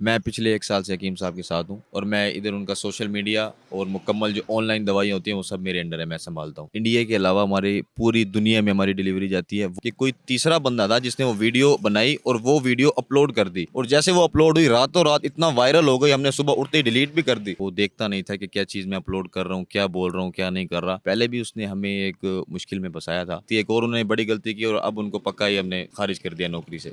मैं पिछले 1 साल से हकीम साहब के साथ हूँ और मैं इधर उनका सोशल मीडिया और मुकम्मल जो ऑनलाइन दवाइयाँ होती हैं वो सब मेरे अंडर है, मैं सँभालता हूँ। इंडिया के अलावा हमारी पूरी दुनिया में हमारी डिलीवरी जाती है। कि कोई तीसरा बंदा था जिसने वो वीडियो बनाई और वो वीडियो अपलोड कर दी और जैसे वो अपलोड हुई रातों रात इतना वायरल हो गई, हमने सुबह उठते ही डिलीट भी कर दी। वो देखता नहीं था कि क्या चीज़ मैं अपलोड कर रहा हूँ, क्या बोल रहा हूँ, क्या नहीं कर रहा। पहले भी उसने हमें एक मुश्किल में फँसाया था। तो एक और उन्होंने बड़ी गलती की और अब उनको पक्का ही हमने खारिज कर दिया नौकरी से।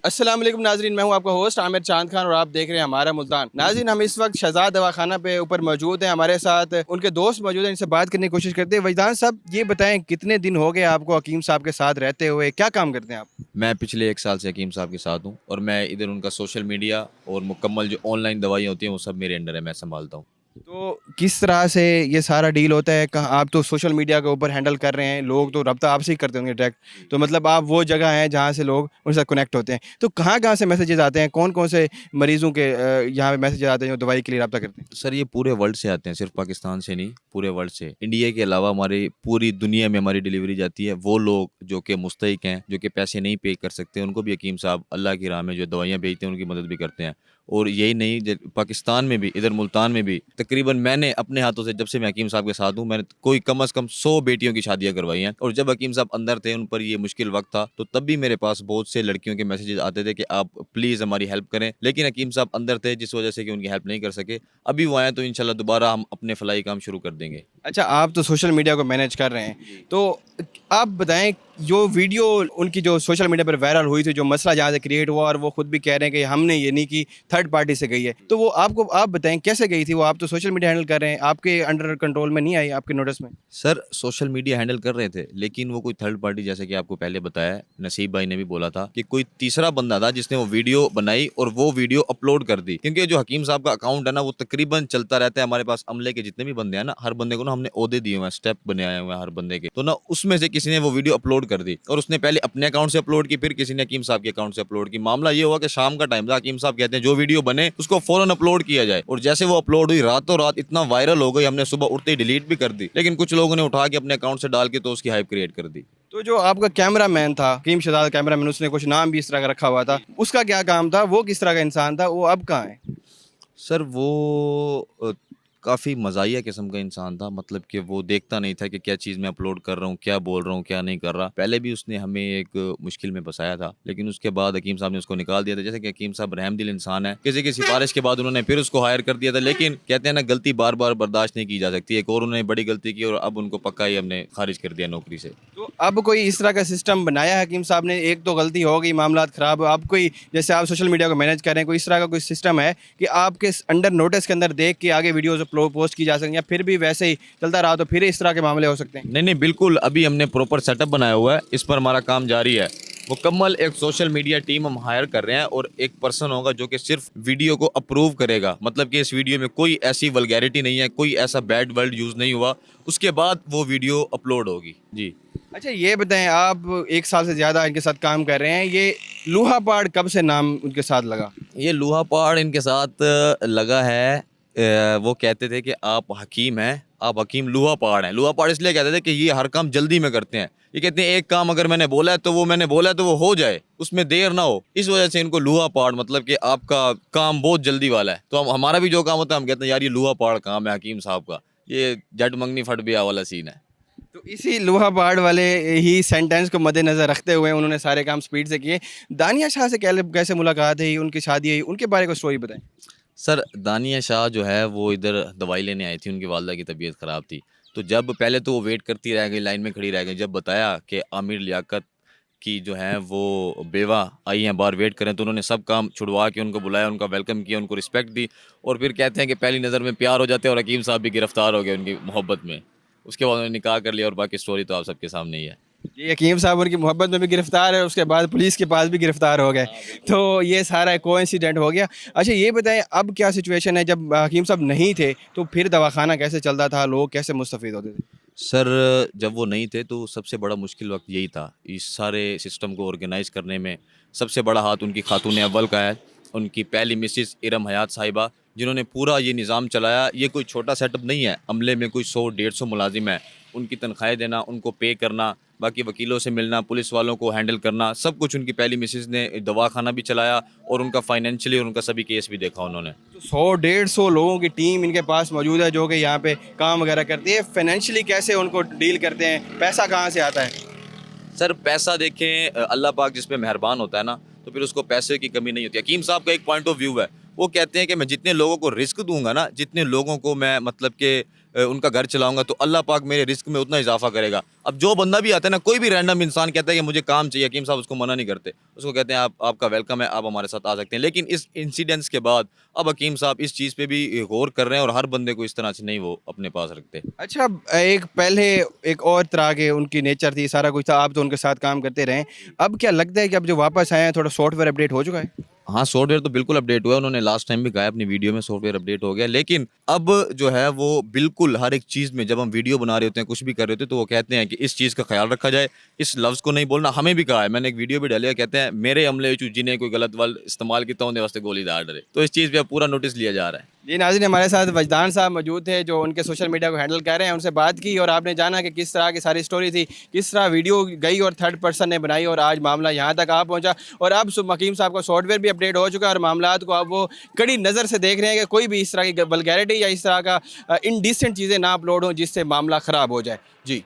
अस्सलाम वालेकुम नाजरीन, मैं हूं आपका होस्ट आमिर चांद खान और आप देख रहे हैं हमारा मुल्तान। नाजरीन, हम इस वक्त शहजाद दवाखाना पे ऊपर मौजूद हैं। हमारे साथ उनके दोस्त मौजूद हैं, इनसे बात करने की कोशिश करते हैं। वजदान साहब, ये बताएं कितने दिन हो गए आपको हकीम साहब के साथ रहते हुए, क्या काम करते हैं आप? मैं पिछले 1 साल से हकीम साहब के साथ हूँ और मैं इधर उनका सोशल मीडिया और मुकम्मल जो ऑनलाइन दवाइयाँ होती हैं वो सब मेरे अंडर है, मैं सँभालता हूँ। तो किस तरह से ये सारा डील होता है? कहाँ आप तो सोशल मीडिया के ऊपर हैंडल कर रहे हैं, लोग तो रब्ता आपसे ही करते होंगे डायरेक्ट। तो मतलब आप वो जगह हैं जहाँ से लोग उनसे साथ कनेक्ट होते हैं। तो कहाँ कहाँ से मैसेजेस आते हैं, कौन कौन से मरीजों के यहाँ पे मैसेजेस आते हैं जो दवाई के लिए रब्ता करते हैं? सर ये पूरे वर्ल्ड से आते हैं, सिर्फ पाकिस्तान से नहीं, पूरे वर्ल्ड से। इंडिया के अलावा हमारी पूरी दुनिया में हमारी डिलीवरी जाती है। वो लोग जो कि मुस्तहिक हैं, जो कि पैसे नहीं पे कर सकते, उनको भी हकीम साहब अल्लाह की राह में जो दवाइयाँ भेजते हैं उनकी मदद भी करते हैं। और यही नहीं, पाकिस्तान में भी, इधर मुल्तान में भी तकरीबन मैंने अपने हाथों से, जब से मैं हकीम साहब के साथ हूँ, मैंने कोई कम अज़ कम 100 बेटियों की शादियाँ करवाई हैं। और जब हकीम साहब अंदर थे, उन पर ये मुश्किल वक्त था, तो तब भी मेरे पास बहुत से लड़कियों के मैसेजेस आते थे कि आप प्लीज़ हमारी हेल्प करें। लेकिन हकीम साहब अंदर थे जिस वजह से कि उनकी हेल्प नहीं कर सके। अभी वो आएँ तो इंशाल्लाह दोबारा हम अपने फलाही काम शुरू कर देंगे। अच्छा, आप तो सोशल मीडिया को मैनेज कर रहे हैं, तो आप बताएं, जो वीडियो उनकी जो सोशल मीडिया पर वायरल हुई थी, जो मसला जहाँ से क्रिएट हुआ और वो खुद भी कह रहे हैं कि हमने ये नहीं की, थर्ड पार्टी से गई है, तो वो आपको आप बताएं कैसे गई थी वो? आप तो सोशल मीडिया हैंडल कर रहे हैं, आपके अंडर कंट्रोल में नहीं आई, आपके नोटिस में? सर सोशल मीडिया हैंडल कर रहे थे, लेकिन वो कोई थर्ड पार्टी, जैसे कि आपको पहले बताया, नसीब भाई ने भी बोला था कि कोई तीसरा बंदा था जिसने वो वीडियो बनाई और वो वीडियो अपलोड कर दी। क्योंकि जो हकीम साहब का अकाउंट है ना, वो तकरीबन चलता रहता है। हमारे पास अमले के जितने भी बंदे हैं ना, हर बंदे को ना हमने ओहदे दिए हुए हैं, स्टेप बनाए हुए हैं हर बंदे के। तो ना उसमें से किसी ने वो वीडियो अपलोड कर दी और उसने पहले अपने अकाउंट से अपलोड की, फिर किसी ने हकीम साहब के अकाउंट से अपलोड की। मामला ये हुआ कि शाम का टाइम था, हकीम साहब कहते हैं जो वीडियो बने उसको फौरन अपलोड किया जाए। और जैसे वो अपलोड हुई रातों रात इतना वायरल हो गई, हमने सुबह उठते ही डिलीट भी कर दी। लेकिन कुछ लोगों ने उठा के अपने अकाउंट से डाल के तो उसकी हाइप क्रिएट कर दी। तो जो आपका कैमरा मैन था, हकीम शहजाद कैमरा मैन, उसने कुछ नाम भी इस तरह का रखा हुआ था, उसका क्या काम था? वो किस तरह का इंसान था? वो अब कहाँ है? सर वो काफ़ी मज़ाहिया किस्म का इंसान था। मतलब कि वो देखता नहीं था कि क्या चीज़ मैं अपलोड कर रहा हूँ, क्या बोल रहा हूँ, क्या नहीं कर रहा। पहले भी उसने हमें एक मुश्किल में फँसाया था, लेकिन उसके बाद हकीम साहब ने उसको निकाल दिया था। जैसे कि हकीम साहब रहमदिल इंसान है, किसी की सिफ़ारिश के बाद उन्होंने फिर उसको हायर कर दिया था। लेकिन कहते हैं ना, गलती बार-बार बर्दाश्त नहीं की जा सकती। एक और उन्होंने बड़ी गलती की और अब उनको पक्का ही हमने खारिज कर दिया नौकरी से। तो अब कोई इस तरह का सिस्टम बनाया है हकीम साहब ने? एक तो गलती हो गई, मामला ख़राब, अब कोई, जैसे आप सोशल मीडिया को मैनेज कर रहे हैं, कोई इस तरह का कोई सिस्टम है कि आपके अंडर नोटिस के अंदर देख के आगे वीडियोज़ पोस्ट की जा सकें, या फिर भी वैसे ही चलता रहा तो फिर इस तरह के मामले हो सकते हैं? नहीं, नहीं, बिल्कुल, अभी हमने प्रॉपर सेटअप बनाया हुआ है, इस पर हमारा काम जारी है। मुकम्मल एक सोशल मीडिया टीम हम हायर कर रहे हैं और एक पर्सन होगा जो कि सिर्फ वीडियो को अप्रूव करेगा। मतलब कि इस वीडियो में कोई ऐसी वल्गैरिटी नहीं है, कोई ऐसा बैड वर्ड यूज़ नहीं हुआ, उसके बाद वो वीडियो अपलोड होगी। जी। अच्छा, ये बताएं, आप 1 साल से ज़्यादा इनके साथ काम कर रहे हैं, ये लोहा पहाड़ कब से नाम उनके साथ लगा? ये लोहा पहाड़ इनके साथ लगा है। वो कहते थे कि आप हकीम हैं, आप हकीम लोहा पहाड़ हैं। लोहा पहाड़ इसलिए कहते थे कि ये हर काम जल्दी में करते हैं। ये कहते हैं एक काम अगर मैंने बोला है तो वो मैंने बोला है तो वो हो जाए, उसमें देर ना हो। इस वजह से इनको लोहा पहाड़, मतलब कि आपका काम बहुत जल्दी वाला है। तो हम, हमारा भी जो काम होता है, हम कहते हैं यार ये लोहा पहाड़ काम है हकीम साहब का, ये जट मंगनी फट बिया वाला सीन है। तो इसी लोहा पहाड़ वाले ही सेंटेंस को मद्देनज़र रखते हुए उन्होंने सारे काम स्पीड से किए। दानिया शाह से कैसे मुलाकात हुई, उनकी शादी हुई, उनके बारे में स्टोरी बताएं। सर दानिया शाह जो है वो इधर दवाई लेने आई थी, उनकी वालदा की तबीयत ख़राब थी। तो जब पहले तो वो वेट करती रह गई, लाइन में खड़ी रह गई। जब बताया कि आमिर लियाकत की जो है वो बेवा आई हैं बाहर वेट करें, तो उन्होंने सब काम छुड़वा के उनको बुलाया, उनका वेलकम किया, उनको रिस्पेक्ट दी। और फिर कहते हैं कि पहली नज़र में प्यार हो जाते हैं और हकीम साहब भी गिरफ्तार हो गए उनकी मोहब्बत में। उसके बाद उन्होंने निकाह कर लिया और बाकी स्टोरी तो आप सबके सामने ही है। ये हकीम साहब उनकी मोहब्बत में भी गिरफ्तार है, उसके बाद पुलिस के पास भी गिरफ्तार हो गए। तो ये सारा कोइंसिडेंट हो गया। अच्छा, ये बताएं, अब क्या सिचुएशन है? जब हकीम साहब नहीं थे तो फिर दवाखाना कैसे चलता था, लोग कैसे मुस्तफ़ीद होते थे? सर जब वो नहीं थे तो सबसे बड़ा मुश्किल वक्त यही था, इस सारे सिस्टम को ऑर्गेनाइज़ करने में सबसे बड़ा हाथ उनकी खातून अव्वल का है। उनकी पहली मिसिस इरम हयात साहिबा, जिन्होंने पूरा ये निज़ाम चलाया। ये कोई छोटा सेटअप नहीं है, अमले में कोई 100 150 मुलाजिम है, उनकी तनख्वाहें देना, उनको पे करना, बाकी वकीलों से मिलना, पुलिस वालों को हैंडल करना, सब कुछ उनकी पहली मिसेज ने दवाखाना भी चलाया और उनका फाइनेंशियली और उनका सभी केस भी देखा उन्होंने। तो 100-150 लोगों की टीम इनके पास मौजूद है जो कि यहाँ पे काम वगैरह करती है। फाइनेंशियली कैसे उनको डील करते हैं, पैसा कहाँ से आता है? सर पैसा देखें, अल्लाह पाक जिस पे मेहरबान होता है ना, तो फिर उसको पैसे की कमी नहीं होती। हकीम साहब का एक पॉइंट ऑफ व्यू है, वो कहते हैं कि मैं जितने लोगों को रिस्क दूंगा ना, जितने लोगों को मैं मतलब कि उनका घर चलाऊंगा, तो अल्लाह पाक मेरे रिस्क में उतना इजाफा करेगा। अब जो बंदा भी आता है ना, कोई भी रैंडम इंसान कहता है कि मुझे काम चाहिए, हकीम साहब उसको मना नहीं करते, उसको कहते हैं आपका वेलकम है, आप हमारे साथ आ सकते हैं। लेकिन इस इंसिडेंट्स के बाद अब हकीम साहब इस चीज़ पे भी गौर कर रहे हैं और हर बंदे को इस तरह से नहीं वो अपने पास रखते। अच्छा, एक पहले एक और तरह के उनकी नेचर थी, सारा कुछ था, आप तो उनके साथ काम करते रहे। अब क्या लगता है कि अब जो वापस आए हैं थोड़ा सॉफ्टवेयर अपडेट हो चुका है? हाँ, सॉफ्टवेयर तो बिल्कुल अपडेट हुआ है। उन्होंने लास्ट टाइम भी कहा है अपनी वीडियो में सॉफ्टवेयर अपडेट हो गया। लेकिन अब जो है वो बिल्कुल हर एक चीज़ में जब हम वीडियो बना रहे होते हैं, कुछ भी कर रहे होते हैं, तो वो कहते हैं कि इस चीज़ का ख़्याल रखा जाए, इस लफ्ज़ को नहीं बोलना। हमें भी कहा है, मैंने एक वीडियो भी डाली है, कहते हैं मेरे अमले विच जिन्हें कोई गलत वल इस्तेमाल किया उन्हें वास्ते गोली दार डरे। तो इस चीज़ पे अब पूरा नोटिस लिया जा रहा है। जी नाज़रीन, हमारे साथ वजदान साहब मौजूद थे जो उनके सोशल मीडिया को हैंडल कर रहे हैं। उनसे बात की और आपने जाना कि किस तरह की सारी स्टोरी थी, किस तरह वीडियो गई और थर्ड पर्सन ने बनाई और आज मामला यहाँ तक आ पहुँचा। और अब हकीम साहब का सॉफ्टवेयर भी अपडेट हो चुका है और मामलात को अब वो कड़ी नज़र से देख रहे हैं कि कोई भी इस तरह की वल्गैरिटी या इस तरह का इनडिसेंट चीज़ें ना अपलोड हों जिससे मामला ख़राब हो जाए। जी।